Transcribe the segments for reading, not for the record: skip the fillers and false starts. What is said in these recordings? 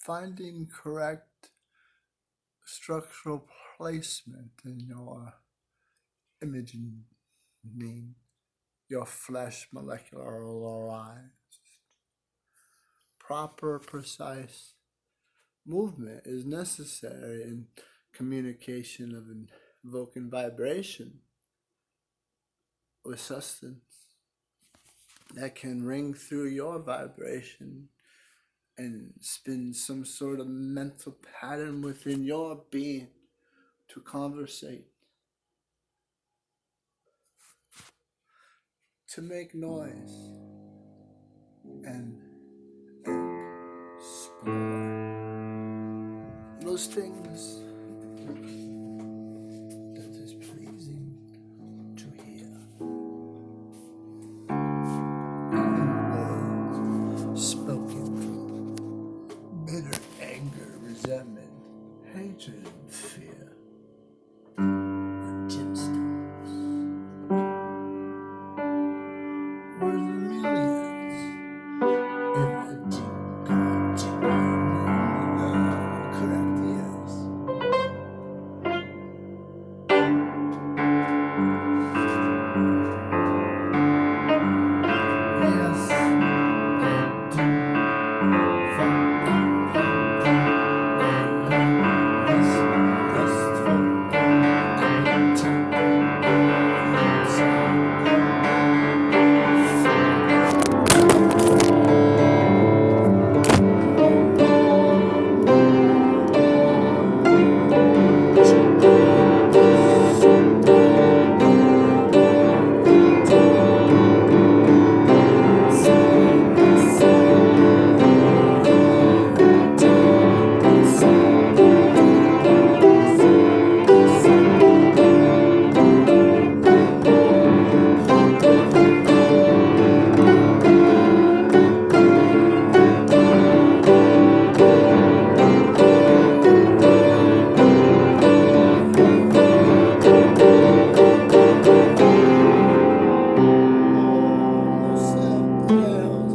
finding correct structural placement in your imaging, your flesh molecularized. Proper, precise movement is necessary in communication of invoking vibration with substance that can ring through your vibration and spin some sort of mental pattern within your being to conversate, to make noise and explore those things that is pleasing to hear. Words spoken from bitter anger, resentment, hatred, and fear are gemstones. Worth millions if the deep God correct ears. Yes, I do find this restful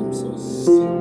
I'm so sick.